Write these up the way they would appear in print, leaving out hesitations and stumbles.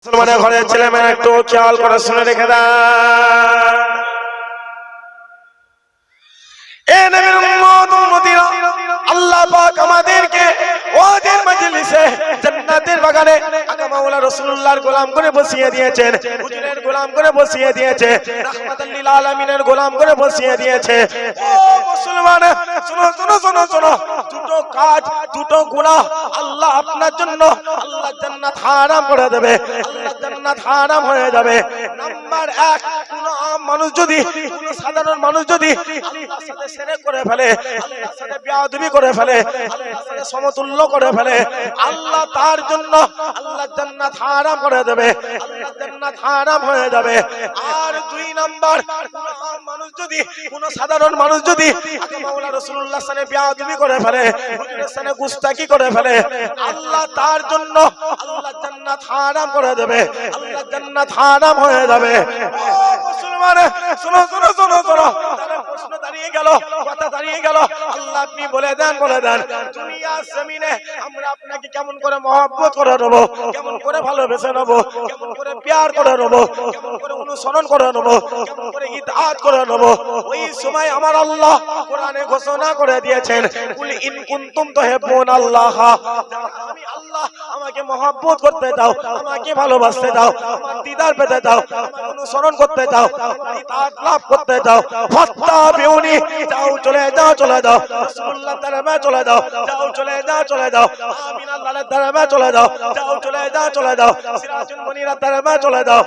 মুসলমানের ঘরের ছেলেমেয়েরা একটু খেয়াল করে শুনে রেখে দেন। এ নবীর উম্মত উম্মতিরা, আল্লাহ পাক আমাদেরকে ওয়াজের মজলিসে জান্নাতের বাগানে আকা মাওলা রাসূলুল্লাহর গোলাম করে বসিয়ে দিয়েছেন, হুজুরের গোলাম করে বসিয়ে দিয়েছে, রাহমাতাল লিল আলামিনের গোলাম করে বসিয়ে দিয়েছে। ও মুসলমান, শুনো শুনো শুনো শুনো, দুটো কাজ দুটো গুনাহ আল্লাহ আপনার জন্য আল্লাহ জান্নাত হারাম করে দেবে, আল্লাহ জান্নাত হারাম হয়ে যাবে। নাম্বার 1, কোন আম মানুষ যদি, কোন সাধারণ মানুষ যদি আল্লাহর সাথে শিরক করে ফেলে, আল্লাহর সাথে বেয়াদবি করে ফেলে, আল্লাহর সাথে সমতুল্য করে ফেলে, আল্লাহ তার জন্য আল্লাহ জান্নাত হারাম করে দেবে, আল্লাহ জান্নাত হারাম হয়ে যাবে। আর 2 নাম্বার, কোন আম মানুষ যদি, কোন সাধারণ মানুষ যদি আকা মাওলা রাসূলুল্লাহর সাথে বেয়াদবি করে ফেলে, হুজুরের সাথে গুস্তাকি করে ফেলে, আল্লাহ তার জন্য আল্লাহ জান্নাত হারাম করে দেবে, আল্লাহ জান্নাত হারাম হয়ে যাবে। ও মুসলমান, শুনো শুনো শুনো শুনো, তাহলে প্রশ্ন দাঁড়িয়ে গেল, কথা দাঁড়িয়ে গেল, আল্লাহ আপনি বলে দেন দুনিয়ার জমিনে আমরা আপনাকে কেমন করে মহব্বত করে নেব, কেমন করে ভালোবেসে নেব, কেমন করে প্যার করে নেব, কেমন করে অনুসরণ করে নেব, কেমন করে ইতাআত করে নেব। ওই সময় আমার আল্লাহ কোরআনে ঘোষণা করে দিয়েছেন, কুল ইন কুনতুম তুহিব্বুনাল্লাহ, আমি আল্লাহ আমাকে মহব্বত করতে দাও, আমাকে ভালোবাসতে দাও, আমার দিদার পেতে দাও, আমাকে অনুসরণ করতে দাও, ইতাআত লাভ করতে দাও, ফাত্তাবিউনি, যাও চলে যাও চলে যাও, রাসূলুল্লাহ দরবারে চলে যাও, যাও চলে যাও চলে যাও, আমিন আল্লাহর দরবারে চলে যাও, যাও চলে যাও চলে যাও, সিরাজুল মুনিরের দরবারে চলে যাও।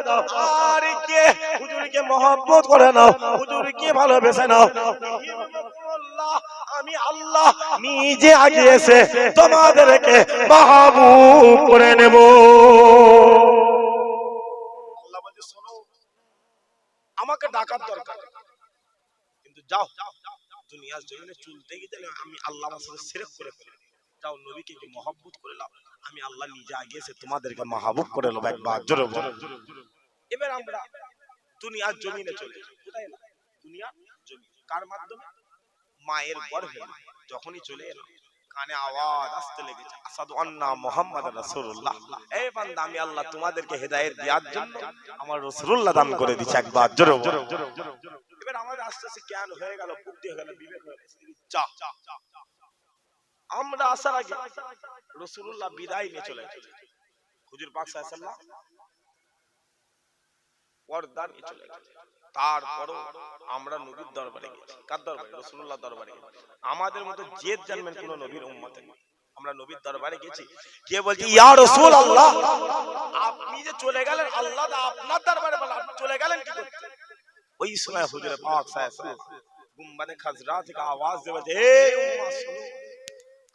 আর কে হুজুরকে মহব্বত করে নাও, হুজুরকে ভালোবেসে নাও, আমি আল্লাহ নিজে আগে এসে তোমাদেরকে মাহবুব করে নেব। আল্লাহ বলে, শোনো, আমাকে ডাকার দরকার, কিন্তু যাও দুনিয়ার জমিনে চলতে গিয়ে আমি আল্লাহ আমার সাথে শিরক করে ফেলে, যাও নবীকে কি মহব্বত করে নাও, আমি আল্লাহ নিজে আগে এসে তোমাদেরকে মাহবুব করে নেব। একবার জোরে বলো। এবার আমরা দুনিয়ার জমিনে চলে যাই, কোথায় না, দুনিয়ার জমিন, কার মাধ্যমে? মায়ের গর্ভে যখনই চলে এলো, কানে আওয়াজ আসতে লেগেছে, আসাদু আন্না মুহাম্মাদুর রাসূলুল্লাহ। এই বান্দা, আমি আল্লাহ তোমাদেরকে হেদায়েত দেওয়ার জন্য আমার রাসূলুল্লাহ দান করে দিয়েছি। একবার জোরে বলো। এবার আমাদের আস্তে আস্তে জ্ঞান হয়ে গেল, বুদ্ধি হয়ে গেল, বিবেক হয়ে গেল। আমরা আসার আগে রাসূলুল্লাহ বিদায় নিয়ে চলে গেলেন, হুজুর পাক সাল্লাল্লাহু আলাইহি ওয়াসাল্লাম পর্দা নিয়ে চলে গেলেন। তারপরও আমরা নবীর দরবারে গেছি, কার দরবারে? রাসূলুল্লাহ দরবারে গেছি। আমাদের মতো জেদ জানবেন কোন নবীর উম্মতে নেই। আমরা নবীর দরবারে গেছি, কে বলছে ইয়া রাসূলুল্লাহ, আপনি যে চলে গেলেন, আল্লাহ আপনার দরবারে বলে আপনি চলে গেলেন কি করতে? ওই সময় হুজুর পাক সাল্লাল্লাহু আলাইহি ওয়াসাল্লাম গুম্বাদে খাজরা থেকে আওয়াজ দিয়ে বলছে, হে উম্মাহ শুনো,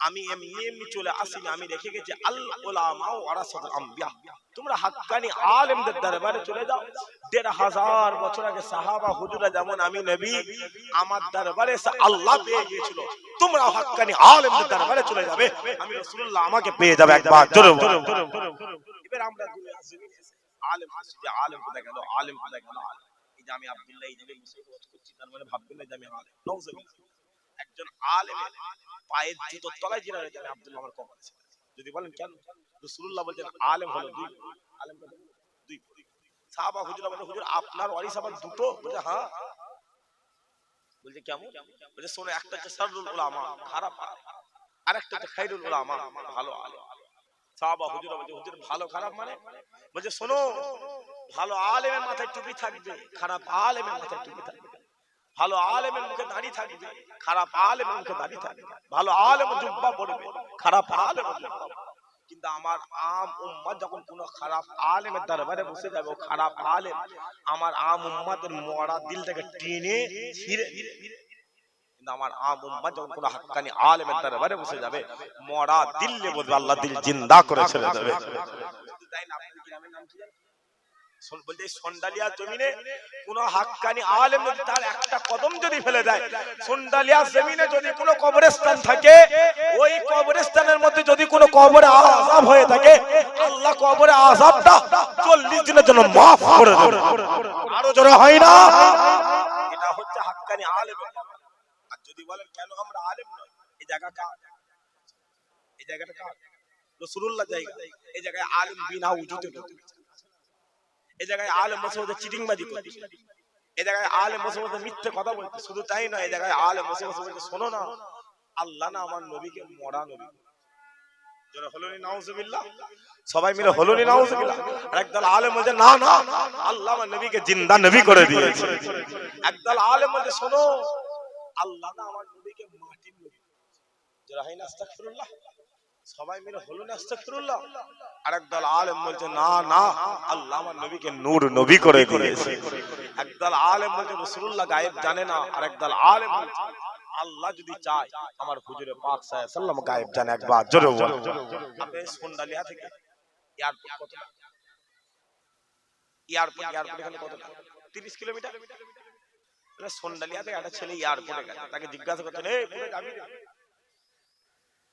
আমি এমনি চলে আসিনি, আমি রেখে গেছি আল উলামা ওয়ারাসাতুল আম্বিয়া, তোমরা হাক্কানি আলেমদের দরবারে চলে যাও। ১৫০০ বছর আগে সাহাবা হুজুরা যেমন আমি নবী আমার দরবারে এসে আল্লাহ পেয়ে গিয়েছিল, তোমরা হাক্কানি আলেমদের দরবারে চলে যাবে, আমি রাসূলুল্লাহ আমাকে পেয়ে যাবে। একবার জোরে বলো। এবার আমরা দুনিয়ার জমিনে এসে আলেম আসছে, যে আলেম কোথায় গেল, আলেম কোথায় গেল, এই যে আমি আব্দুল্লাহ এই জায়গায় বসে ওয়াজ করছি, তার মানে ভাববেন না যে আমি আলেম। নাউজুবিল্লাহ। একজন আলেমের পায়ের জুতোর তলায় জিনা রয়েছে, আমি আব্দুল্লাহ আমার কবর আছে। যদি বলেন কেন, রাসূলুল্লাহ বলেন আলেম হলো দুই, আলেম কত? দুই। সাহাবা হুজুরা বলে, হুজুর আপনার ওয়ারিস আবার দুটো? বলে হ্যাঁ। বলছে কেমন? বলে শোনো, একটা হচ্ছে শাররুল উলামা, খারাপ আলেম, আরেকটা হচ্ছে খায়রুল উলামা, ভালো আলেম। সাহাবা হুজুরা বলে, হুজুর ভালো খারাপ মানে? বলছে শোনো, ভালো আলেমের মাথায় টুপি থাকবে, খারাপ আলেমের মাথায় টুপি থাকবে। ভালো আলেমের মুখে দাড়ি থাকবে, খারাপ আলেমের মুখে দাড়ি থাকবে। ভালো আলেম জুব্বা পরবে, খারাপ আলেম জুব্বা পরবে। কিন্তু আমার আম উম্মাত যখন কোন খারাপ আলেমের দরবারে বসে যাবে, ও খারাপ আলেম আমার আম উম্মাতের মরা দিলটাকে টেনে ছিঁড়ে, কিন্তু আমার আম উম্মাত যখন কোন হাক্কানি আলেমের দরবারে বসে যাবে, মরা দিলে বলবে আল্লাহ দিল জিন্দা করে ছেড়ে দেবে। তাই না? আপনাদের গ্রামের নাম কি জানেন? বলতে সন্ডালিয়া জমিনে কোন হাক্কানি আলেম যদি তার একটা কদম যদি ফেলে দেয়, সন্ডালিয়া জমিনে যদি কোনো কবরস্থান থাকে, ওই কবরস্থানের মধ্যে যদি কোনো কবরে আযাব হয়ে থাকে, আল্লাহ কবরে আযাবটা 40 দিনের জন্য মাফ করে দেবে। আরো জোরে হয় না? এটা হচ্ছে হাক্কানি আলেম। আর যদি বলেন কেন আমরা আলেম নই, এই জায়গা কার? এই জায়গাটা কার? রাসূলুল্লাহ জায়গা। এই জায়গায় আলেম বিনা উজুতে ঢুকতে এই জায়গায় আলেম বসে বসে চিটিংবাজি করছে, এই জায়গায় আলেম বসে বসে মিথ্যে কথা বলছে। শুধু তাই নয়, এই জায়গায় আলেম বসে বসে বলছে শোনো না, আল্লাহ না আমার নবীকে মরা নবী, যারা হলোনি নাউজুবিল্লাহ, সবাই মিলে হলোনি নাউজুবিল্লাহ। আর একদল আলেম বলছে না না, আল্লাহ আমার নবীকে জিন্দা নবী করে দিয়েছে। একদল আলেম বলছে শোনো, আল্লাহ না আমার নবীকে মাটির নবী, যারা হয় না আস্তাগফিরুল্লাহ, সবাই মিলে হলো না আস্তাগফিরুল্লাহ। আর একদল আলেম বলছে না না, আল্লাহ আমার নবীকে নূর নবী করে দিয়েছে। একদল আলেম বলছে রাসূলুল্লাহ গায়েব জানে না, আর একদল আলেম বলছে আল্লাহ যদি চায় আমার হুজুরে পাক সাল্লাল্লাহু আলাইহি ওয়াসাল্লাম গায়েব জানে। একবার জোরে বল। আপনি সোনডালিয়া থেকে এয়ারপোর্ট কত, এয়ারপোর্ট এখানে কত, 30 কিলোমিটার। সোনডালিয়া থেকে একটা ছেলে এয়ারপোর্টে গেছে, তাকে জিজ্ঞাসা করছেন এই কোথায় যাবি?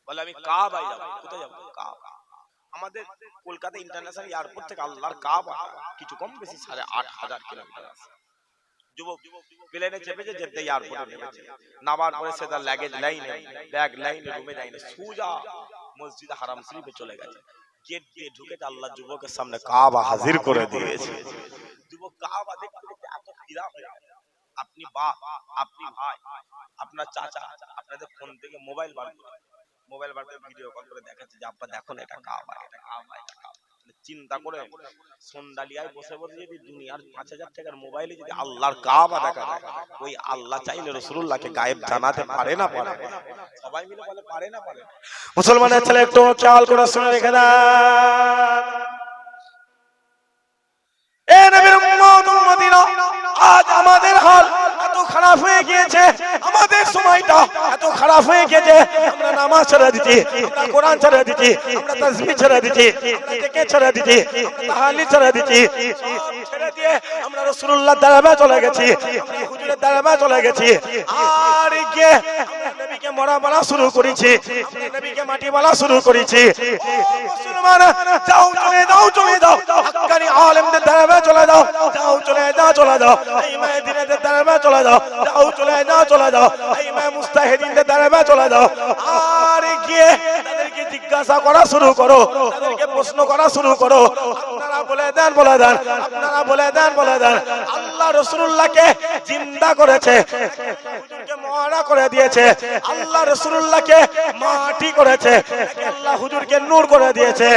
বলে আমি কাবায় যাব। কোথায় যাব? কাবা। আমাদের কলকাতা ইন্টারন্যাশনাল এয়ারপোর্ট থেকে আল্লাহর কাবা কিছু কম বেশি 8,500 কিলোমিটার আছে। যুবক প্লেনে চেপেছে, যেতে এয়ারপোর্টে নেমেছে, নামার পরে সে তার লাগেজ লাইনে, ব্যাগ লাইনে, রুমে যায়নি, সোজা মসজিদে হারাম শরীফে চলে গেছে। গেট দিয়ে ঢুকে আল্লাহ যুবকের সামনে কাবা হাজির করে দিয়েছে। যুবক কাবা দেখতে দেখতে এত ফিদা হয়ে গেছে। আপনি বাপ, আপনি ভাই, আপনার চাচা আপনাদের ফোন থেকে মোবাইল বার করে ভিডিও কল করে দেখাচ্ছে যে আব্বা দেখো না, এটা কাবা, এটা কাবা, এটা কাবা। চিন্তা করে সোনডালিয়ায় বসে বসে যদি দুনিয়ার 5,000 টাকার মোবাইলে যদি আল্লাহর কাবা দেখা যায়, ওই আল্লাহ চাইলে রাসূলুল্লাহকে গায়েব জানাতে পারে না পারে? সবাই মিলে বলে পারে না পারে? মুসলমানের ছেলে একটু খেয়াল করে শুনে রেখে দেন, এ নবীর উম্মত উম্মতিরা, আজ আমাদের হাল এত খারাপ হয়ে গিয়েছে, আমাদের সময়টা এত খারাপ হয়ে গিয়েছে, আমরা নামাজ ছেড়ে দিচ্ছি, আমরা কোরআন ছেড়ে দিচ্ছি, আমরা তাসবিহ ছেড়ে দিচ্ছি, আমরা জিকির ছেড়ে দিচ্ছি, আমরা তাহলিল ছেড়ে দিচ্ছি, সব ছেড়ে দিয়ে আমরা রাসূলুল্লাহর দরবারে চলে গেছি, আমরা হুজুরের দরবারে চলে গেছি। আর গিয়ে আমরা নবীকে মরা বলা শুরু করেছি, আমরা নবীকে মাটি বলা শুরু করেছি। ও মুসলমান, যাও চলে যাও, চলে যাও হাক্কানি আলেমদের দরবারে চলে যাও, যাও চলে যাও, চলে যাও এই মুহাদ্দিসদের দরবারে চলে যাও, যাও চলে যাও, চলে যাও এই মুস্তাহিদিনদের দরবারে চলে যাও। আর গিয়ে তাদেরকে জিজ্ঞাসা করা শুরু করো, তাদেরকে প্রশ্ন করা শুরু করো, আপনারা বলে দেন, বলে দেন, আপনারা বলে দেন, বলে দেন আল্লাহ রাসূলুল্লাহকে জিন্দা করেছে, হুজুরকে মরা করে দিয়েছে, আল্লাহ রাসূলুল্লাহকে মাটি করেছে, আল্লাহ হুজুরকে নূর করে দিয়েছে।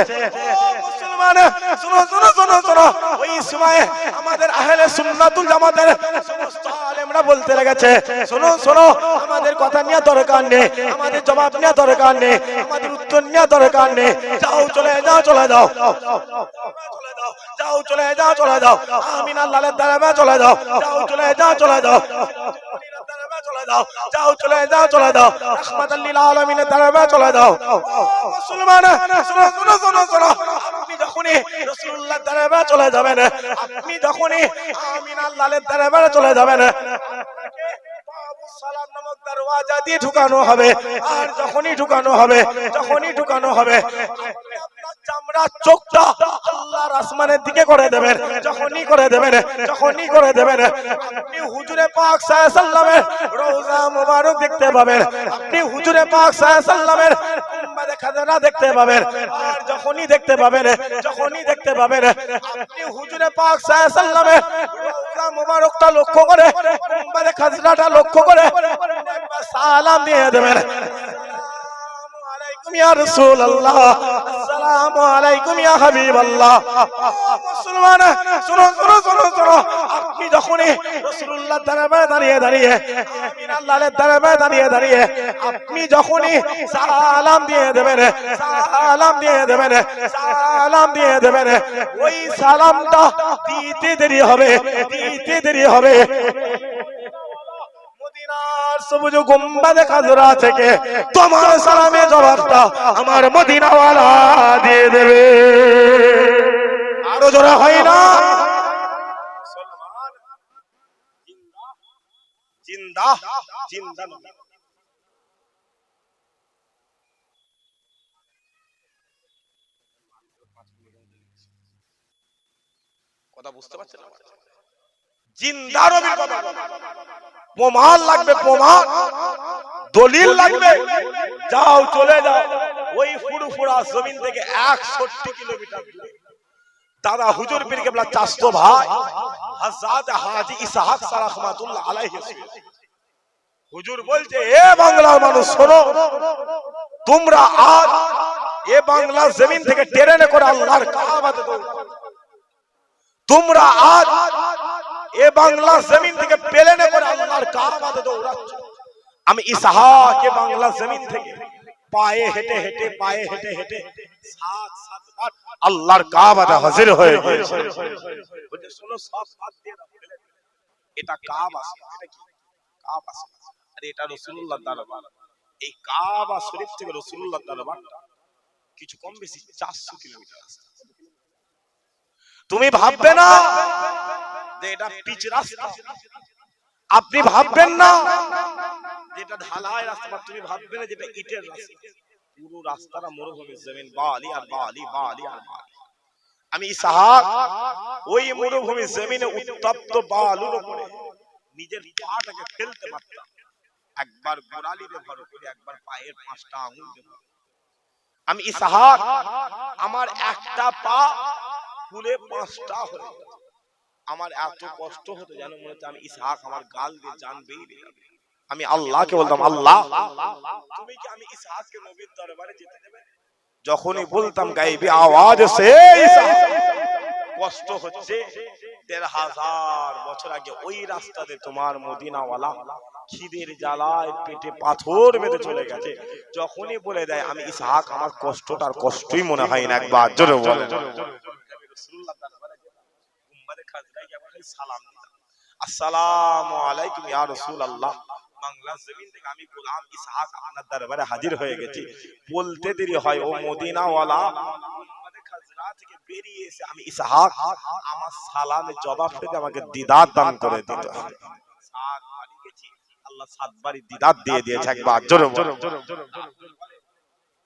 ও মুসলমান, শুনো শুনো শুনো শুনো, ওই সময়ে আমাদের আহলে সুন্নাতুল জামাতের সমস্ত আলেমরা বলতে লেগেছে শোনো শোনো, আমাদের কথা নিয়ে দরকার নেই, আমাদের জবাব নিয়ে দরকার নেই, আমাদের উত্তর নিয়ে দরকার নেই, যাও চলে যাও, চলে যাও, যাও চলে যাও, চলে যাও আমিন আল্লাহর দরবারে চলে যাও, যাও চলে যাও, চলে যাও চলে যাও, যাও চলে যাও, চলে যাও রাহমাতাল লিল আলামিনের দরবারে চলে যাও। মুসলমান শুনো শুনো শুনো শুনো, আপনি যখনই রাসূলুল্লাহর দরবারে চলে যাবেন, আপনি যখনই আমিন আল্লাহর দরবারে চলে যাবেন, সালাম নামক দরওয়াজা দিয়ে ঢুকানো হবে। আর যখনই ঢুকানো হবে, যখনই ঢুকানো হবে, আপনার চামড়া চোখটা আল্লাহর আসমানের দিকে করে দেবেন। যখনই করে দেবেন, যখনই করে দেবেন, আপনি হুজুরে পাক সাল্লাল্লাহু আলাইহি ওয়াসাল্লামের রওজা মুবারক দেখতে পাবেন, আপনি হুজুরে পাক সাল্লাল্লাহু আলাইহি ওয়াসাল্লামের গুম্বাদে খাজরা দেখতে পাবেন। আর যখনই দেখতে পাবেন, যখনই দেখতে পাবেন, আপনি হুজুরে পাক সাল্লাল্লাহু আলাইহি ওয়াসাল্লামের রওজা মুবারকটা লক্ষ্য করে, গুম্বাদে খাজরাটা লক্ষ্য করে সালাম দিয়ে দেবেন, আসসালামু আলাইকুম ইয়া রাসূলুল্লাহ, আসসালামু আলাইকুম ইয়া হাবিবাল্লাহ। মুসলমান শুনো শুনো শুনো শুনো, আপনি যখনই রাসূলুল্লাহর দরবারে দাঁড়িয়ে দাঁড়িয়ে, আমিন আল্লাহর দরবারে দাঁড়িয়ে দাঁড়িয়ে আপনি যখনই সালাম দিয়ে দেবেন, সালাম দিয়ে দেবেন, সালাম দিয়ে দেবেন, ওই সালামটা দিতে দেরি হবে, দিতে দেরি হবে। মদিনার সবুজ গুম্বাদে খাজরা থেকে তোমার সালামের জবাবটা আমার মদিনাওয়ালা দিয়ে দেবে। আরো জোরে হয় না? মুসলমান জিন্দা জিন্দা জিন্দা নবী। কথা বুঝতে পারছেন? জিন্দা নবীর কথা, প্রমাণ লাগবে, প্রমাণ দলিল লাগবে। যাও চলে যাও ওই ফুরফুরা জমিন থেকে 61 কিলোমিটার দূরে দাদা হুজুর পীর কেবলা চাচতো ভাই হযরত হাজী ইসহাক রাহমাতুল্লাহ আলাইহি। হুজুর বলছে, এ বাংলার মানুষ শোনো, তোমরা আজ এ বাংলার জমিন থেকে ট্রেনে করে আল্লাহর কাবাতে দৌড়াও। তোমরা আজ এ বাংলার জমিন থেকে প্লেনে করে আল্লাহর কাবাতে দৌড়াচ্ছ। আমি ইসহাক এ বাংলার জমিন থেকে পায়ে হেঁটে হেঁটে 7 আল্লাহর কাবাতে হাজির হয়ে গিয়েছে। বলছে শোনো, সব বাদ দিয়ে দাও, এটা কাবা। এটা কি কাবা? আরে এটা রাসূলুল্লাহর দরবার। এই কাবা শরীফ থেকে রাসূলুল্লাহর দরবারটা কিছু কম বেশি 400 কিলোমিটার রাস্তা। তুমি ভাববে না যে এটা পিচ রাস্তা, আপনি ভাববেন না যেটা ঢালাই রাস্তা, তুমি ভাববে না যেটা ইটের রাস্তা। পুরো রাস্তাটা মরুভূমির জমিন, বালি আর বালি, বালি আর বালি। আমি ইসহাক ওই মরুভূমির জমিনে উত্তপ্ত বালুর উপরে নিজের পাটাকে ফেলতে পারতাম। একবার গোড়ালি ব্যবহার করি, একবার পায়ের 5টা আঙুল ব্যবহার। আমি ইসহাক আমার একটা পা ফুলে 5টা হয়ে গেল। আমার এত কষ্ট হতো যেন মনে হতো আমি ইসহাক আমার গাল দিয়ে জান বেরিয়ে যাবে। আমি আল্লাহকে বলতাম, আল্লাহ তুমি কি আমি ইসহাককে নবীর দরবারে যেতে দেবে? যখনই বলতাম গায়েবী আওয়াজ সে কষ্ট হচ্ছে। ১৩,০০০ বছর আগে ওই রাস্তাতে তোমার মদিনাওয়ালা খিদের জ্বালায় পেটে পাথর বেঁধে চলে গেছে। যখনই বলে দেয় আমি ইসহাক, আমার কষ্টটার কষ্টই মনে হয় না। একবার জোরে বলে আসসালামু আলাইকুম ইয়া রাসূলুল্লাহ, বাংলা জমিন থেকে আমি গোলাম ইসহাক আপনার দরবারে হাজির হয়ে গেছি। বলতে দেরি হয়, ও মদিনাওয়ালা থেকে বেরিয়ে এসে আমি ইসহাক আমার সালামের জবাব পেতে আমাকে দিদার দান করে দিতে হবে। 7 বাড়ি গেছি, আল্লাহ 7 বাড়ি দিদার দিয়ে দিয়েছে। একবার জোরে বলো।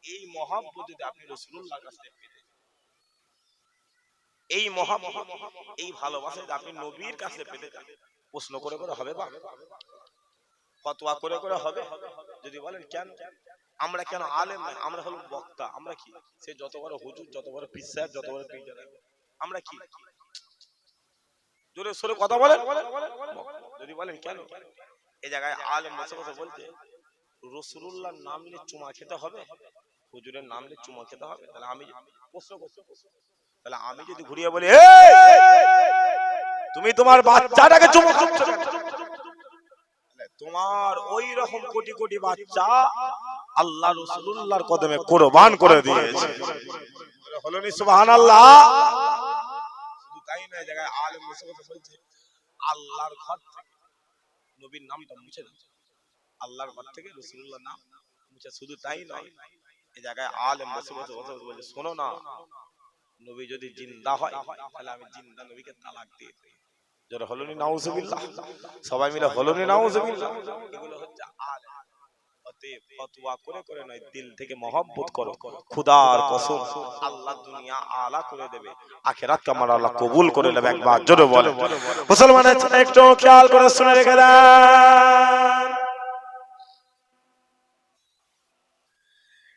এই মহব্বত যদি আপনি রাসূলুল্লাহর কাছে পেতে, এই মহব্বত এই ভালোবাসা যদি আপনি নবীর কাছে পেতে যান, প্রশ্ন করে করে হবে বা ফতোয়া করে করে হবে? যদি বলেন কেন আমরা কেন আলেম নয়, আমরা হলো বক্তা। আমরা কি সে যত বড় হুজুর, যত বড় পীর সাহেব, যত বড় পীর, আমরা কি জোরে সোরে কথা বলেন? যদি বলেন কেন, এই জায়গায় আলেম বসে বসে বলতে রাসূলুল্লাহর নাম নিয়ে চুমা খেতে হবে, হুজুরের নাম নিয়ে চুমা খেতে হবে, তাহলে আমি প্রশ্ন করছি, তাহলে আমি যদি ঘুরিয়ে বলি তুমি তোমার বাচ্চাটাকে চুমা খাচ্ছ, তোমার ওই রকম কোটি কোটি বাচ্চা আল্লাহ রাসূলুল্লাহর কদমে কুরবান করে দিয়েছে। হলো নি সুবহানাল্লাহ? শুধু তাই না, জায়গায় আলেম বসে বসে বলছে আল্লাহর ঘর থেকে নবীর নামটা মুছে দাও, আল্লাহর ঘর থেকে রাসূলুল্লাহর নাম মুছে। শুধু তাই নয়, এই জায়গায় আলেম বসে বসে বলছে শোনো না, নবী যদি জিন্দা হয় তাহলে আমি জিন্দা নবীকে তালাক দিয়ে দেই। যারা হলো নি নাউজুবিল্লাহ, সবাই মিলে হলো নি নাউজুবিল্লাহ। এগুলো হচ্ছে আলেম। অতএব ফতোয়া করে করে নয়, দিল থেকে মহব্বত করো। খোদার কসম আল্লাহ দুনিয়া আলা করে দেবে, আখিরাত কামার আল্লাহ কবুল করে নেবে। একবার জোরে বলে মুসলমানের ছেলে একটু খেয়াল করে শুনে রেখে দেন।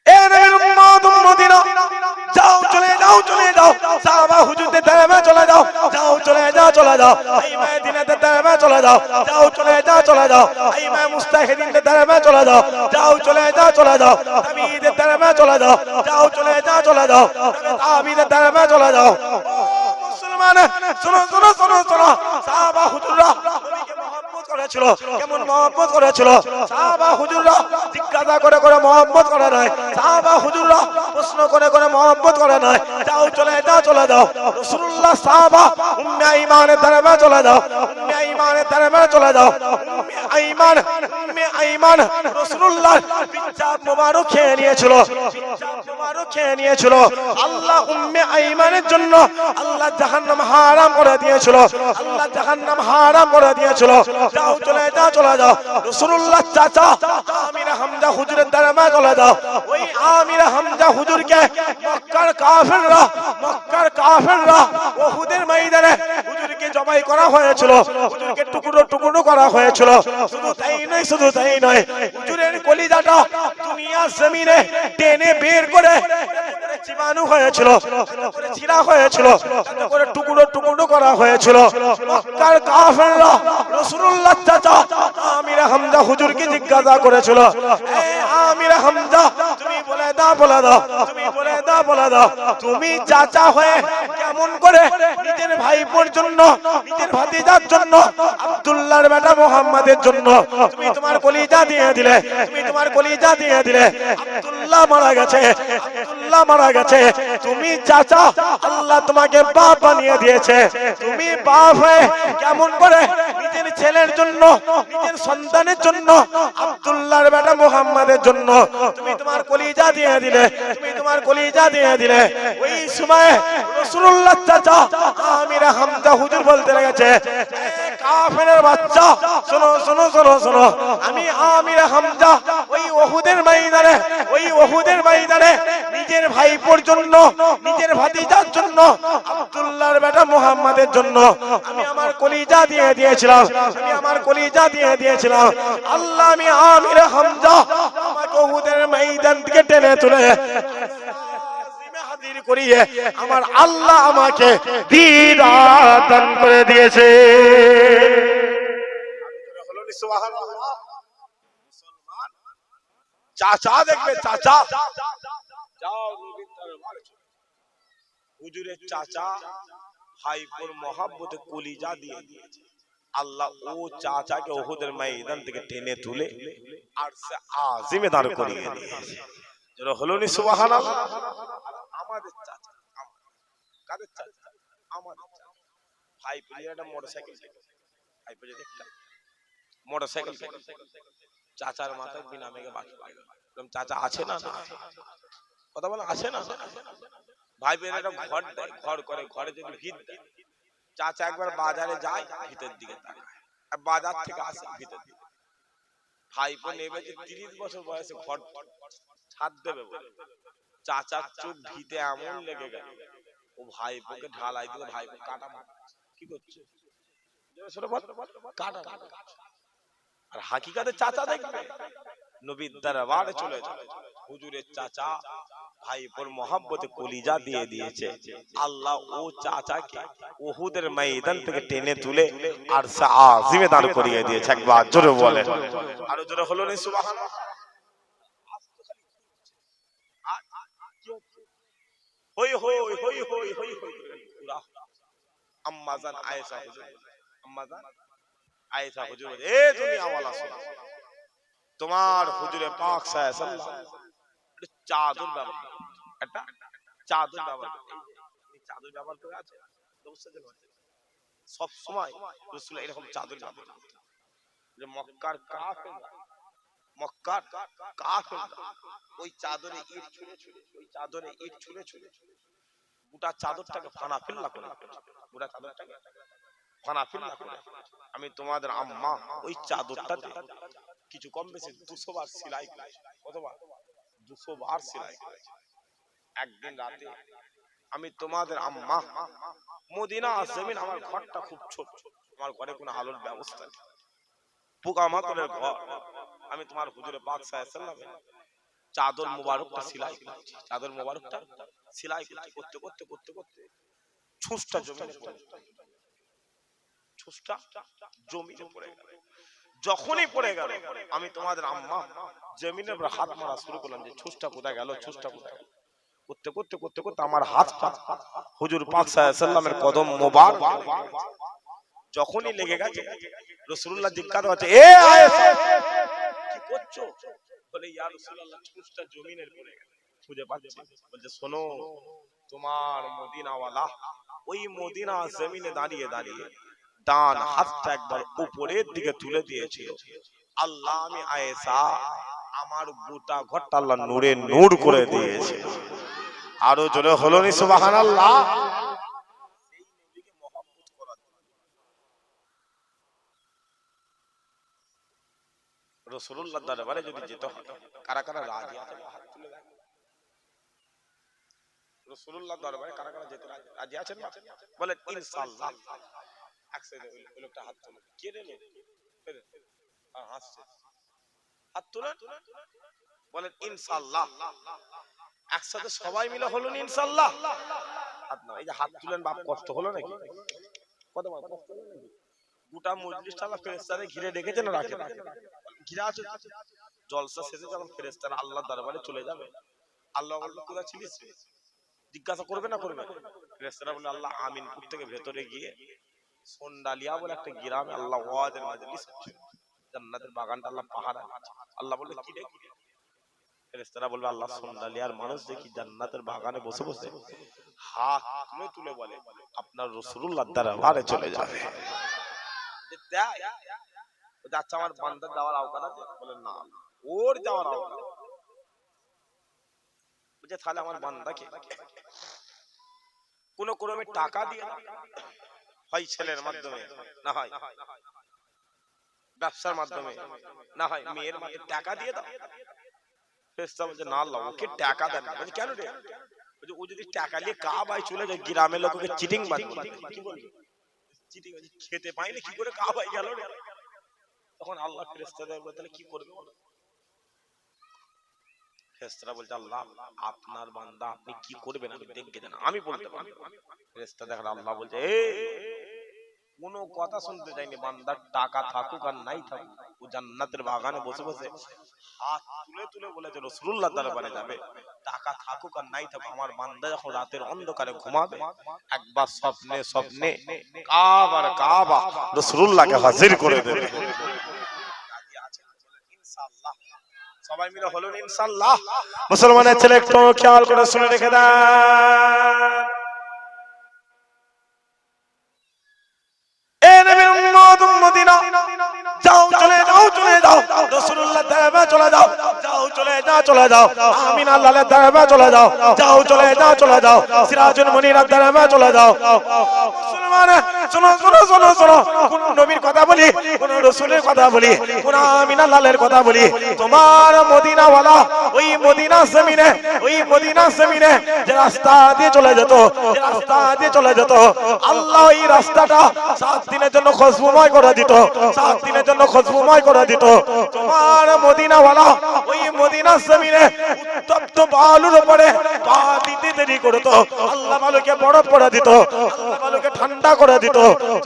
এ নবীর উম্মত উম্মতিনা, যাও চলে যাও চলে যাও, সাহাবা হুজুরদের দরবারে চলে যাও, যাও চলে যাও চলে যাও, এই মদিনাদের দরবারে চলে যাও, যাও চলে যাও চলে যাও, এই মুস্তাহিদিনদের দরবারে চলে যাও, যাও চলে যাও চলে যাও, তাবিদের দরবারে চলে যাও, যাও চলে যাও চলে যাও, তাবিদের দরবারে চলে যাও। মুসলমান শোনো শোনো শোনো শোনো, সাহাবা হুজুররা নবীকে মহব্বত করেছিল, কেমন মহব্বত করেছিল? সাহাবা হুজুররা জিজ্ঞাসা করে করে মহব্বত করে নাই, সাহাবা হুজুররা প্রশ্ন করে করে মহব্বত করে নাই। যাও চলে যাও চলে যাও, রাসূলুল্লাহ সাহাবা উম্মে আইমানের দরবারে চলে যাও, উম্মে আইমানের দরবারে চলে যাও। উম্মে আইমান রাসূলুল্লাহর পিচ্চাপ মোবারক খেয়ে নিয়েছিল, পিচ্চাপ মোবারক খেয়ে নিয়েছিল। আল্লাহ উম্মে আইমানের জন্য আল্লাহ জাহান্নাম হারাম করে দিয়েছিল, আল্লাহ জাহান্নাম হারাম করে দিয়েছিল। যাও চলে যাও চলে যাও, রাসূলুল্লাহ চাচা আমির হামজা হুজুরের দরবারে চলে যাও। ওই আমির হামজা হুজুরকে মক্কার কাফেররা উহুদের ময়দানে হুজুরকে জবাই করা হয়েছিল, হুজুরকে টুকরো টুকরো করা হয়েছিল। শুধু তাই নয়, শুধু তাই নয়, হুজুরের কলিজাটা দুনিয়ার জমিনে টেনে বের করে জীবাণু হয়েছিল, যাতে করে ছিঁড়া হয়েছিল, যাতে করে টুকরো টুকরো করা হয়েছিল। মক্কার কাফেররা রাসূলুল্লাহ চাচা আমির হামজা হুজুরকে জিজ্ঞাসা করেছিল, এ আমির হামজা, তুমি বলে দাও, বলে দাও, তুমি বলে দাও, বলে দাও, তুমি চাচা হয়ে কেমন করে নিজের ভাইপোর জন্য, নিজের ভাতিজার জন্য, আব্দুল্লাহর বেটা মুহাম্মাদের জন্য তুমি তোমার কলিজা দিয়ে দিলে, তুমি তোমার কলিজা দিয়ে দিলে। আব্দুল্লাহ মারা গেছে, আব্দুল্লাহ মারা গেছে, তুমি চাচা, আল্লাহ তোমাকে বাপ বানিয়ে দিয়েছে, তুমি বাপ হয়ে কেমন করে নিজের ছেলের জন্য, নিজের সন্তানের জন্য, আব্দুল্লাহর বেটা মুহাম্মাদের জন্য তুমি তোমার কলিজা দিয়ে দিলে, তুমি তোমার কলিজা দিয়ে দিলে। ওই সময় রাসূলুল্লাহ চাচা আমির হামজা হুজুর বলতে লেগেছে, কাফেরের বাচ্চা, শোনো শোনো শোনো শোনো, আমি আমির হামজা ওই উহুদের ময়দানে, ওই উহুদের ময়দানে নিজের ভাইপোর জন্য, নিজের ভাতিজার জন্য, আব্দুল্লাহর বেটা মুহাম্মাদের জন্য আমি আমার কলিজা দিয়ে দিয়েছিলাম, আমি আমার কলিজা দিয়ে দিয়েছিলাম। আল্লাহ আমি আমির হামজা আমাকে উহুদের ময়দান থেকে টেনে তুলে হাজির করিয়ে আমার আল্লাহ আমাকে দিদার দান করে দিয়েছে। সুবহানাল্লাহ। মুসলমান চাচা দেখবে, চাচা যাও নবীর দরবারে, হুজুরের চাচা ভাইপোর মহব্বতে কলিজা দিয়ে দিয়েছে। আল্লাহ ও চাচাকে উহুদের ময়দান থেকে টেনে তুলে আরশে আজিমে দাঁড় করিয়ে দিয়েছে। যেন হলো নি সুবহানাল্লাহ। আমাদের চাচা, কাদের চাচা? আমাদের চাচা। ভাইপো একটা মোটরসাইকেল, ভাইপো যে একটা মোটরসাইকেল, চাচার মাথায় বিনা মেঘে বাকি, চাচা আছে না? কথা বলা আছে না? ভাই বোন একটা ঘর দেয়, ঘর করে, ঘরে যদি ভিত দেয়, চাচা একবার বাজারে যায়, ভিতর দিকে তাকায়, আর বাজার থেকে আসে ভিতর দিকে। ভাই বোন নেবে যে 30 বছর বয়সে ঘর ছাদ দেবে বলে, চাচার চোখ ভিতে এমন লেগে গেল, ও ভাই বোনকে ঢালাই দিলে, ভাই বোন কাটা মারছে। কি করছে? কাটা। আর হাকিকাতে চাচা দেখবে নবীর দরবারে চলে যায়, হুজুরের চাচা ভাইপোর মহব্বতে কলিজা দিয়ে দিয়েছে। আল্লাহ ও চাচাকে উহুদের ময়দান থেকে টেনে তুলে আরশে আজিমে দাঁড় করিয়ে দিয়েছে। একবার জোরে বলে, আরো জোরে হলো না সুবহানাল্লাহ। হই হই হই হই হই হই পুরা আম্মা জান আয়েশা হুজুর, আম্মা জান আয়েশা হুজুর, এ দুনিয়া ওয়ালা শোনো, তোমার হুজুরে পাক সাল্লাল্লাহু আলাইহি ওয়াসাল্লাম চাদর ব্যবহার, একটা চাদর ব্যবহার, এই চাদর ব্যবহার করে আছে সব সময় রাসূল এরকম চাদর ব্যবহার করতেন। যে মক্কার কাফেররা, মক্কার কাফেররা ওই চাদরে ইট ছুঁড়ে ছুঁড়ে, ওই চাদরে ইট ছুঁড়ে ছুঁড়ে গোটা চাদরটাকে ফানা ফিল্লা করে, গোটা চাদরটাকে ফানা ফিল্লা করে। আমি তোমাদের আম্মা ওই চাদরটাতে কিছু কম বেশি 200 বার সেলাই করেছে। কতবার? 200 বার সেলাই করেছে। একদিন রাতে আমি তোমাদের আম্মা, মদিনা জমিন, আমার ঘরটা খুব ছোট, আমার ঘরে কোনো আলোর ব্যবস্থা নেই, পোকামাকড়ের ঘর। আমি তোমার হুজুরে পাক সাল্লাল্লাহু আলাইহি ওয়াসাল্লাম চাদর মোবারকটা সেলাই করেছি, চাদর মোবারকটা সেলাই করতে করতে করতে করতে ছুঁচটা জমিনে পড়ে, ছুঁচটা জমিনে পড়ে গেল। যখনই পড়ে গেল আমি তোমাদের আম্মা জমিনের উপর হাত মারা শুরু করলাম, যে ছুঁচটা কোথায় গেল, ছুঁচটা কোথায় গেল। করতে করতে করতে করতে আমার হাতটা হুজুর পাক সাল্লাল্লাহু আলাইহি ওয়াসাল্লামের কদম মোবারক যখনই লেগে গেছে, রাসূলুল্লাহ জিজ্ঞাসা করছে, এ আয়েশা কি করছো? বলে ইয়া রাসূলুল্লাহ ছুঁচটা জমিনের পড়ে গেল, খুঁজে পাচ্ছি। বলছে শোনো, তোমার মদিনাওয়ালা ওই মদিনা জমিনে দাঁড়িয়ে দাঁড়িয়ে ডান হাতটা একবার উপরের দিকে তুলে দিয়েছিল। আল্লাহ আমি আয়েশা আমার গোটা ঘরটা আল্লাহ নূরে নূর করে দিয়েছে। আরো জোরে হলো নি সুবহানাল্লাহ। সেই নবীকে মহব্বত করার জন্য রাসূলুল্লাহর দরবারে যদি যেতে হয়, কারা কারা রাজি আছে হাত তুলে দেন। রাসূলুল্লাহর দরবারে কারা কারা যেতে রাজি আছেন? বলেন ইনশাআল্লাহ। একসাথে ওই লোকটা হাত তুলে, কে রে লোক? হাসছে, হাত তুলে বলেন ইনশাআল্লাহ। একসাথে সবাই মিলে হলো না ইনশাআল্লাহ? হাত না, এই যে হাত তুলেন বাপ, কষ্ট হলো নাকি? কত বাপ কষ্ট হলো নাকি? গোটা মজলিসটা আল্লাহ ফেরেশতারে ঘিরে রেখেছে না রাখে? ঘিরে আছে। জলসা শেষে যখন ফেরেশতারা আল্লাহর দরবারে চলে যাবে, আল্লাহ বলবে কোথায় ছিলিস? জিজ্ঞাসা করবে না করবে? ফেরেশতারা বলে আল্লাহ আমিনপুর থেকে ভেতরে গিয়ে সোনডালিয়া বলে একটা গ্রামে আল্লাহ ওয়াজের মাজলিস হচ্ছে, জান্নাতের বাগানটা আল্লাহ পাহারা আছে। আল্লাহ বলবে কি রে? ফেরেশতারা বলবে আল্লাহ সোনডালিয়ার মানুষ দেখি জান্নাতের বাগানে বসে বসে হাত তুলে তুলে বলে আপনার রাসূলুল্লাহর দরবারে চলে যাবে। আচ্ছা আমার বান্দার যাওয়ার আওকাত আছে? বলে না, ওর যাওয়ার আওকাত। বুঝে তাহলে আমার বান্দাকে কোন ক্রমে টাকা দিয়ে, হয় ছেলের মাধ্যমে, না হয় ব্যবসার মাধ্যমে, না হয় মেয়ের মাধ্যমে টাকা দিয়ে দাও। ফেরেশতা বলছে না আল্লাহ ওকে টাকা দেন না। বলছে কেন রে? বলছে ও যদি টাকা নিয়ে কাবায় চলে যায় গ্রামের লোককে চিটিং বাজ বলবে। কি বলবে? চিটিং বাজ, খেতে পাইনি কি করে কাবায় গেল রে? তখন আল্লাহ ফেরেশতাদের বলে তাহলে কি করবে? ফেরেশতারা বলছে আল্লাহ আপনার বান্দা আপনি কি করবেন আমি দেখে দেন, আমি বলতে পারবো। ফেরেশতা দেখেন আল্লাহ বলছে কোনো কথা শুনতে চাইনি, বান্দার টাকা থাকুক আর নাই থাকুক ও জান্নাতের বাগানে বসে বসে হাত তুলে তুলে বলেছে রাসূলুল্লাহর দরবারে যাবে। টাকা থাকুক আর নাই থাকুক আমার বান্দা যখন রাতের অন্ধকারে ঘুমাবে একবার স্বপ্নে স্বপ্নে কাবা রাসূলুল্লাহকে হাজির করে দেবে। ইনশাআল্লাহ সবাই মিলে হলো ইনশাআল্লাহ। মুসলমানের ছেলে একটু খেয়াল করে শুনে রেখে দেন, এ নবীর উম্মত উম্মতিনা যাও চলে যাও চলে যাও রাসূলুল্লাহর দরবারে চলে যাও, যাও চলে যাও চলে যাও আমিন আল্লাহর দরবারে চলে যাও, যাও চলে যাও চলে যাও সিরাজুল মুনিরের দরবারে চলে যাও। মুসলমান শোনো শোনো শোনো শোনো, কোন নবীর কথা বলি, কোন রাসূলের কথা বলি, কোন আমিন আল্লাহর কথা বলি? তোমার মদিনা ওয়ালা ওই মদিনা জমিনে, ওই মদিনা জমিনে যে রাস্তা দিয়ে চলে যেত, যে রাস্তা দিয়ে চলে যেত আল্লাহ ওই রাস্তাটা 7 দিনের জন্য খুশবুময় করে দিত, 7 দিনের জন্য খুশবুময় করে দিত। তোমার মদিনা ওয়ালা ওই মদিনা জমিনে উত্তপ্ত বালুর উপরে পা দিতে দেরি করতো, আল্লাহ বালুকে বরফ করে দিত, আল্লাহ বালুকে ঠান্ডা করে দিত।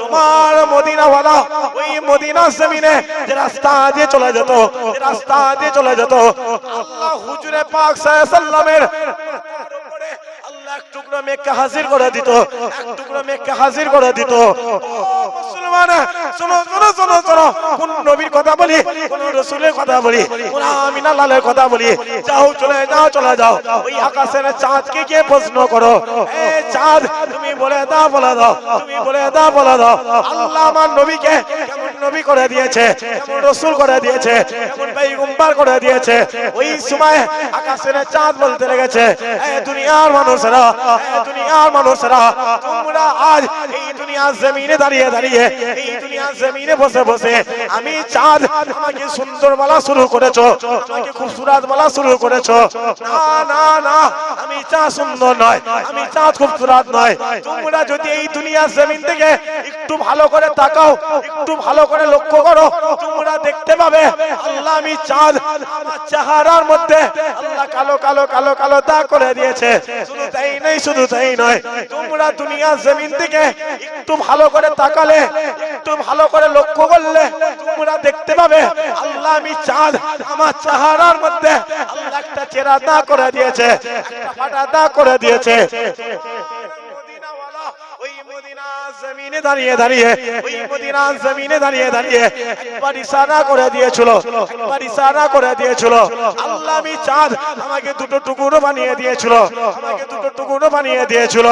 তোমার মদিনা ওয়ালা ওই মদিনা জমিনে যে রাস্তা দিয়ে চলে যেত, যে রাস্তা দিয়ে চলে যেত আল্লাহ হুজুরে পাক সাল্লাল্লাহু আলাইহি ওয়াসাল্লামের আল্লাহ এক টুকরো মেঘকে হাজির করে দিত, এক টুকরো মেঘকে হাজির করে দিত। মুসলমান শোনো শোনো শোনো শোনো, কোন নবীর কথা বলি, কোন রাসূলের কথা বলি, কোন আমিন আল্লাহর কথা বলি? যাও চলে যাও চলে যাও ওই আকাশের চাঁদকে গিয়ে প্রশ্ন করো, এ চাঁদ তুমি বলে দাও বলে দাও, তুমি বলে দাও বলে দাও আল্লাহ আমার নবীকে কেমন নবী করে দিয়েছে, কেমন রাসূল করে দিয়েছে, কেমন পয়গম্বর করে দিয়েছে। ওই সময় আকাশের চাঁদ বলতে লেগেছে এ দুনিয়ার মানুষরা, এ দুনিয়ার মানুষরা তোমরা আজ এই দুনিয়ার জমিনে দাঁড়িয়ে দাঁড়িয়ে, এই দুনিয়ার জমিনে বসে বসে আমি চাঁদ আমাকে সুন্দর বলা শুরু করেছো, আমাকে খুবসুরত বলা শুরু করেছো। না না না, আমি চাঁদ সুন্দর নয়, আমি চাঁদ খুবসুরত নয়। তোমরা যদি এই দুনিয়ার জমিন থেকে একটু ভালো করে তাকাও, একটু ভালো করে লক্ষ্য করো, তোমরা দেখতে পাবে আল্লাহ আমি চাঁদ আমার চেহারার মধ্যে আল্লাহ কালো কালো কালো কালো দাগ করে দিয়েছে। শুধু তাই নয়, শুধু তাই নয়, তোমরা দুনিয়ার জমিন থেকে একটু ভালো করে তাকালে, একটু ভালো করে লক্ষ্য করলে তোমরা দেখতে পাবে আল্লাহ আমি চাঁদ আমার চেহারার মধ্যে আল্লাহ একটা চেরা দাগ করে দিয়েছে, একটা ফাটা দাগ করে দিয়েছে। ওই মদিনা জমিনে দাঁড়িয়ে দাঁড়িয়ে, ওই মদিনা জমিনে দাঁড়িয়ে দাঁড়িয়ে একবার ইশারা করে দিয়েছিল, একবার ইশারা করে দিয়েছিল আল্লাহ আমি চাঁদ আমাকে দুটো টুকরো বানিয়ে দিয়েছিল, আমাকে দুটো টুকরো বানিয়ে দিয়েছিল।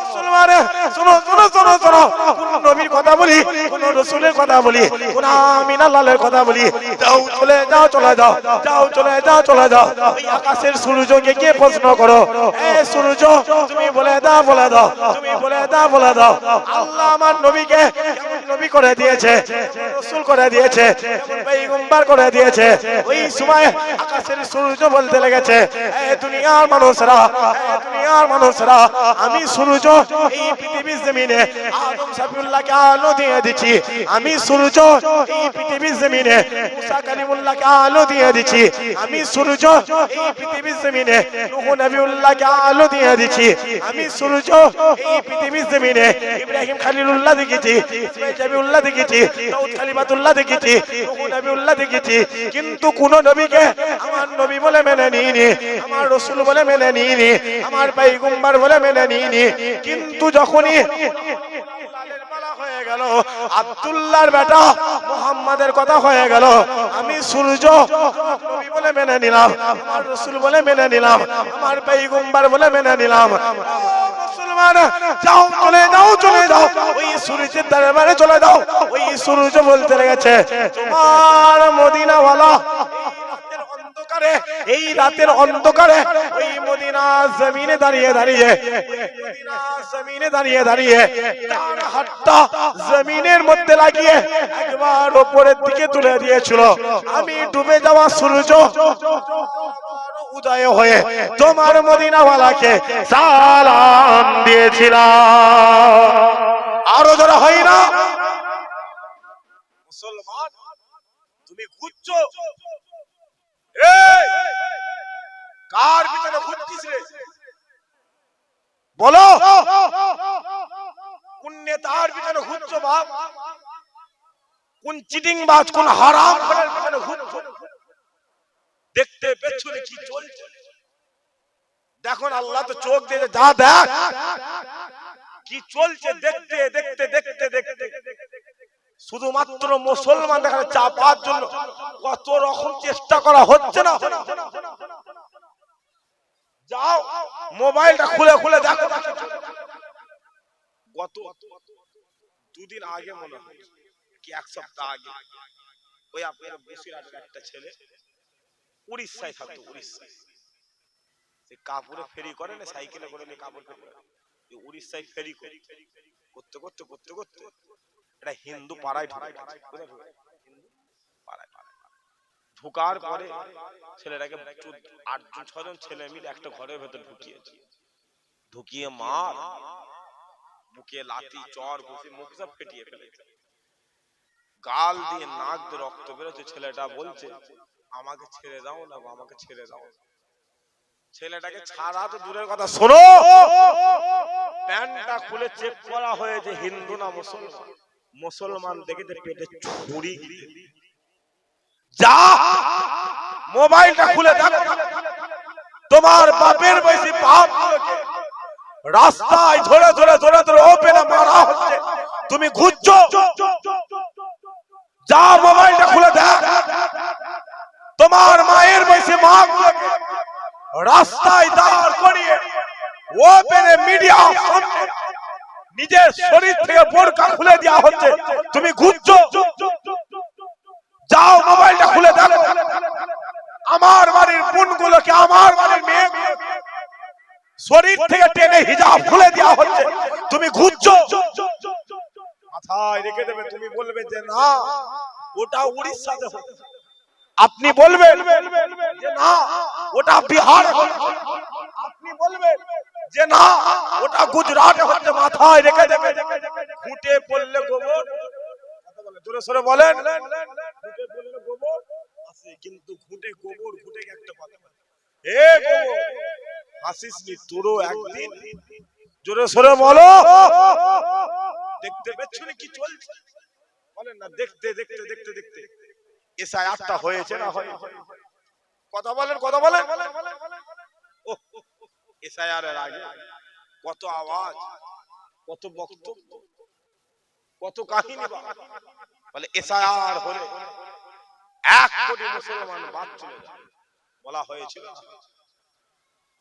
মুসলমান শোনো শোনো শোনো শোনো, কোন নবীর কথা বলি, কোন রাসূলের কথা বলি, কোন আমিন আল্লাহর কথা বলি? যাও চলে যাও চলে যাও, যাও চলে যাও চলে যাও ওই আকাশের সূর্যকে গিয়ে প্রশ্ন করো, এ সূর্য তুমি বলে দাও বলে দাও, তুমি বলে দাও বলে দাও আল্লাহ আমার নবীকে কেমন নবী করে দিয়েছে, রসুল করে দিয়েছে, যেমন পয়গম্বর করে দিয়েছে। ওই সময় আকাশের সূর্য বলতে লেগেছে, এই দুনিয়ার মানুষরা, এই দুনিয়ার মানুষরা, আমি সূর্য এই পৃথিবীর জমিনে আদম সাফিউল্লাহকে আলো দিয়ে দিচ্ছি, আমি সূর্য এই পৃথিবীর জমিনে মুসা কালিমুল্লাহকে আলো দিয়ে দিচ্ছি, আমি সূর্য এই পৃথিবীর জমিনে নূহ নবিউল্লাহকে আলো দিয়ে দিচ্ছি, আমি সূর্য এই পৃথিবীর জমিনে ইব্রাহিম খলিলুল্লাহ দেখেছি, ইসমাঈল নবিউল্লাহ দেখেছি, দাউদ খলিফাতুল্লাহ দেখেছি, নূহ নবিউল্লাহ দেখেছি। কিন্তু কোন নবীকে আমার নবী বলে মেনে নিইনি, আমার রাসূল বলে মেনে নিইনি, আমার পয়গম্বর বলে মেনে নিইনি। কিন্তু যখনই হয়ে গেল, আব্দুল্লাহর বেটা মুহাম্মাদের কথা হয়ে গেল, আমি সূর্য নবী বলে মেনে নিলাম, আমার রাসূল বলে মেনে নিলাম, আমার পয়গম্বর বলে মেনে নিলাম। মুসলমান যাও, চলে যাও, চলে যাও, ওই সূর্যের দরবারে চলে যাও। ওই সূর্য বলতে লেগেছে, তোমার মদিনাওয়ালা এই রাতের অন্ধকারে ওই মদিনা জমিনে দাঁড়িয়ে দাঁড়িয়ে, মদিনা জমিনে দাঁড়িয়ে দাঁড়িয়ে তার হাতটা জমিনের মধ্যে লাগিয়ে একবার উপরের দিকে তুলে দিয়েছিল। আমি ডুবে যাওয়া সূর্য উদয় হয়ে তোমার মদিনাওয়ালাকে সালাম দিয়েছিলাম। আরো যারা হয় না মুসলমান, তুমি খুঁজছো কার ভিতরে ঘুরছিস রে? বলো, কোন নেতার ভিতরে ঘুরছো বাপ? কোন চিটিং বাজ, কোন হারাম খোরের ভিতরে ঘুরছো? দেখতে পেছনে কি চলছে দেখুন। আল্লাহ তো চোখ দিয়ে যা দেখ কি চলছে, দেখতে দেখতে দেখতে দেখতে শুধুমাত্র মুসলমান দেখার চাপার জন্য কত রকম চেষ্টা করা হচ্ছে না? যাও মোবাইলটা খুলে খুলে দেখো। গত দুদিন আগে মনে হয় কি এক সপ্তাহ আগে ওই আপনার বসিরহাটের একটা ছেলে উড়িষ্যায় থাকতো, উড়িষ্যায় সে কাপড়ে ফেরি করে না, সাইকেলে করে নিয়ে কাপড় ফেরি করে, উড়িষ্যায় ফেরি করতে করতে করতে করতে এটা হিন্দু পাড়ায় ঢুকার পরে ছেলেটাকে 8-6 ছেলে মিলে একটা ঘরের ভেতর ঢুকিয়ে মার, বুকে লাঠি চর ঘুষি মুখ সব ফেটিয়ে ফেলেছে, গাল দিয়ে নাক দিয়ে রক্ত বেরোচ্ছে। ছেলেটা বলছে আমাকে ছেড়ে দাও না, আমাকে ছেড়ে দাও। ছেলেটাকে ছাড়া তো দূরের কথা, শোনো প্যান্টটা খুলে চেক করা হয়েছে হিন্দু না মুসলমান। মুসলমান দেখে পেটে ছুরি। যা মোবাইলটা খুলে দেখো, তোমার বাপের বয়সী বাপ রাস্তায় ধরে ধরে ধরে ধরে ওপেনে মারা হচ্ছে, তুমি ঘুরছো। যা মোবাইলটা খুলে দেখ, তোমার মায়ের বয়সী মা রাস্তায় দাঁড় করিয়ে ওপেনে মিডিয়া নিজের শরীর থেকে বোরকা খুলে দেওয়া হচ্ছে, তুমি ঘুরছো। যাও মোবাইলটা খুলে দেখো, আমার বাড়ির বোনগুলোকে, আমার বাড়ির মেয়ে শরীর থেকে টেনে হিজাব খুলে দেওয়া হচ্ছে, তুমি ঘুরছো। মাথায় রেখে দেবে, তুমি বলবে যে না ওটা উড়িষ্যাতে হচ্ছে, আপনি বলবেন যে না ওটা বিহারে হচ্ছে, আপনি বলবেন যে না ওটা গুজরাটে হচ্ছে। মাথায় রেখে দেবে, ঘুটে পড়লে গোবর, জোরে সরে বলেন, ঘুটে পড়লে গোবর আসে, কিন্তু ঘুটে গোবর ঘুটে একটা কথা, এ গোবর হাসিস নি তোরও একদিন। জোরে সরে বলো, দেখতে পেছনে কি চলছে বলেন না? দেখতে দেখতে দেখতে দেখতে এসা একটা হয়েছে না হয়? কথা বলেন, কথা বলেন। এসআইআরের আগে কত আওয়াজ, কত বক্তব্য, কত কাহিনী বলে এসআইআর হলে 1 কোটি মুসলমান বাদ চলে যাবে বলা হয়েছিল।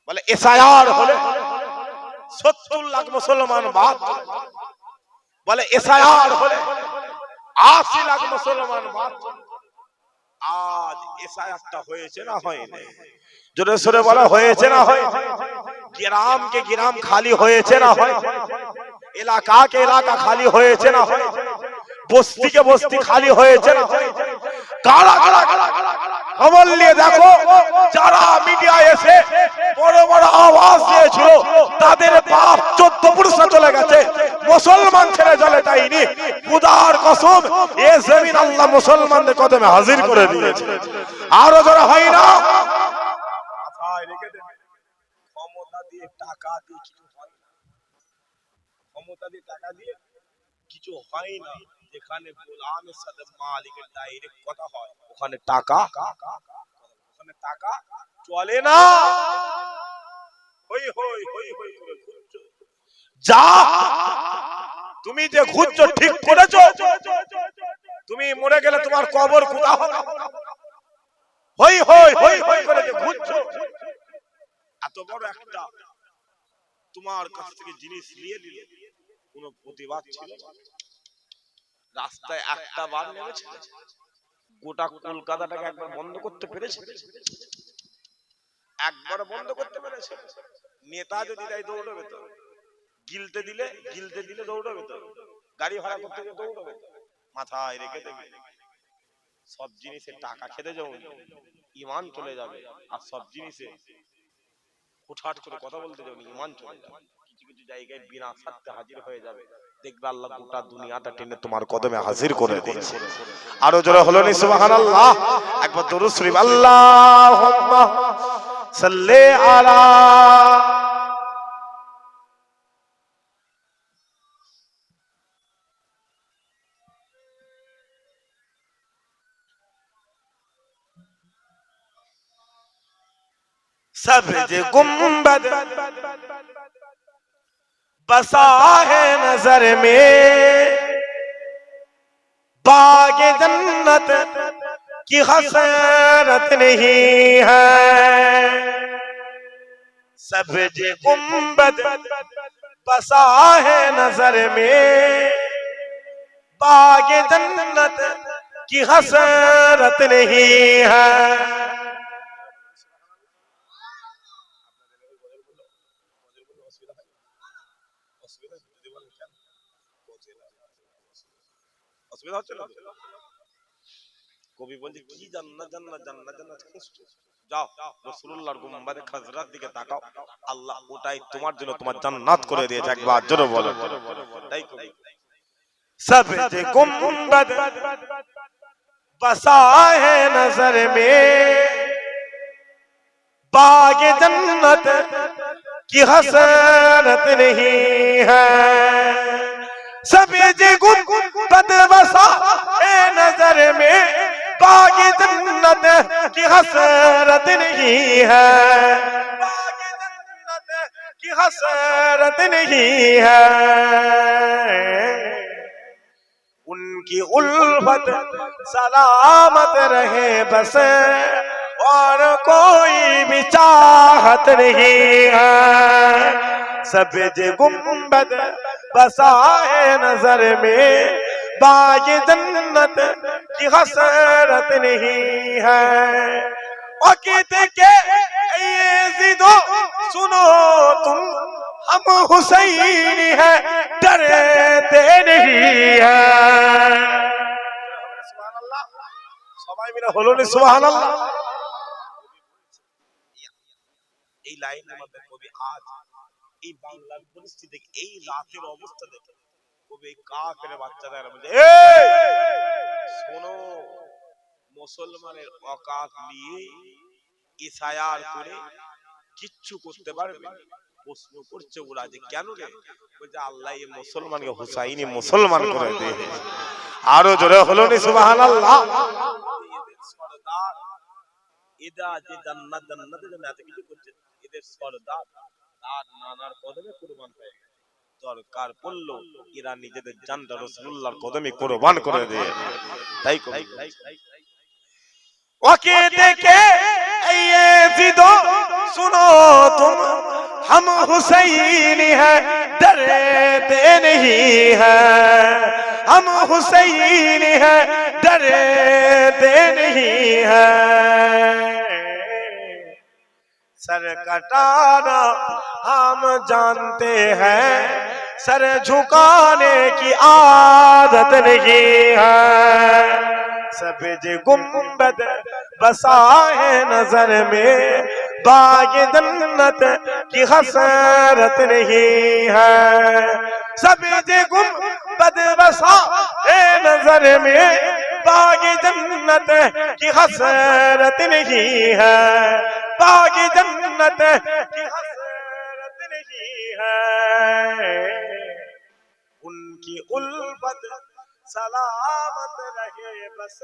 বলে এসআইআর হলে 70 লাখ মুসলমান বাদ, বলে এসআইআর হলে 80 লাখ মুসলমান বাদ। আজ এসআইআরটা হয়েছে না হয়নি? জোরে সোরে বলা হয়েছে না হয়? গ্রাম কে গ্রাম খালি হয়েছে না হয়? এলাকা কে এলাকা খালি হয়েছে না হয়? বস্তিকে বস্তি খালি হয়েছে না? কারা কারা খবর নিয়ে দেখো, যারা মিডিয়ায় এসে বড় বড় আওয়াজ দিয়েছিল তাদের বাপ 14 পুরুষরা চলে গেছে, মুসলমান ছেড়ে চলে যায়নি। খুদার কসম, এ জমিন আল্লাহ মুসলমানদের কদমে হাজির করে দিয়েছে। আরো যারা হয় না, মাথায় রেখে দেবে, ক্ষমতা দিয়ে টাকা দিয়ে কিছু হয় না। ক্ষমতা দিয়ে টাকা দিয়ে কিছু হয় না। যেখানে গোলামের সাথে মালিকের ডাইরেক্ট কথা হয়, ওখানে টাকা চলে না। হই হই হই হই করে ঘুরছো, যা তুমি যে ঘুরছো ঠিক করেছো। তুমি মরে গেলে তোমার কবর কোথায় হবে? হই হই হই হই করে যে ঘুরছো, এত বড় একটা তোমার কাছ থেকে জিনিস নিয়ে নিল, কোনো প্রতিবাদ ছিল না। রাস্তায় একটা বার নেমেছে, গোটা কলকাতাটাকে একবার বন্ধ করতে পেরেছে? একবার বন্ধ করতে পেরেছে? নেতা যদি তাই দৌড়বে তো, গিলতে দিলে দৌড়বে তো, গাড়ি ভাড়া করতে গিয়ে দৌড়বে তো। মাথায় রেখে দেবে, সব জিনিসে টাকা খেতে যাও, ঈমান চলে যাবে। আর সব জিনিসে হুটহাট করে কথা বলতে যাও, ঈমান চলে যাবে। কিছু কিছু জায়গায় বিনা স্বার্থে হাজির হয়ে যাবে, দেখবে আল্লাহ গোটা দুনিয়াটা টেনে তোমার কদমে হাজির করে দিয়েছে। আরো জোরে হলো নি সুবহানাল্লাহ, একবার দরুদ শরীফ, আল্লাহুম্মা সাল্লি আলা। सब्ज गुंबद बसा है नजर में, बाग जन्नत की हसरत नहीं है। सब्ज गुंबद बसा है नजर में, बाग जन्नत की हसरत नहीं है। কবি বলছে কি জান্নাত জান্নাত জান্নাত জান্নাত খুঁজছো, যাও রাসূলুল্লাহর গুম্বাদে খাজরার দিকে তাকাও, আল্লাহ ওটাই তোমার জন্য তোমার জান্নাত করে দিয়েছে। একবার জোরে বলো। তাই কবি সবজ গুম্বদ बसा है नजर में, बाग जन्नत की हसरत नहीं है। सब्ज गुंबद बसा है नजर में, बाग जन्नत की हसरत नहीं है। बाग जन्नत की हसरत नहीं है। उनकी उल्फत सलामत रहे बस, और कोई भी चाहत नहीं है। सब्ज गुंबद बसा है नजर में, बाग जन्नत की हसरत नहीं है। वक़्त के ये ज़िदो सुनो तुम, हम हुसैन है डरते नहीं है। सुबहानाल्लाह, সবাই মিলে হলো না সুবহানাল্লাহ। এই লাইনের মধ্যে কবি আজ এই বাংলার পরিস্থিতি, এই রাতের অবস্থা দেখে কবি কাফের বাচ্চাদের বলে, এই শোনো, মুসলমানের অকাত নিয়ে ইশায়ার করে কিচ্ছু করতে পারবে? প্রশ্ন করছে ওরা যে কেন রে? বলছে আল্লাহ এই মুসলমানকে হুসাইনি মুসলমান করে দিয়েছে। আরো জোরে হলো নি সুবহানাল্লাহ। সরদার এরা যে জান্নাত জান্নাতের জন্য এত কিছু করছে, এদের সরদার তার নানার কদমে কুরবান হয়ে গেছে। দরকার পড়লো এরা নিজেদের জানটা রাসূলুল্লাহর কদমে কুরবান করে দেয়। তাই কবি ওকে দেখে ये ज़िदो सुनो तुम, हम हुसैन है डरते नहीं है। हम हुसैन है डरते नहीं है। सर कटाना हम जानते हैं, सर झुकाने की आदत नहीं है। सब्ज गुंबद बसा है नजर में, बाग जन्नत की हसरत नहीं है। सब्ज गुंबद बसा है नजर में, बाग जन्नत की हसरत नहीं है, बाग जन्नत की हसरत नहीं है। उनकी उल्फत सलामत रहे बस,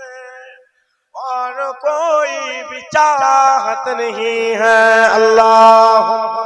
और कोई भी चाहत नहीं है। अल्लाह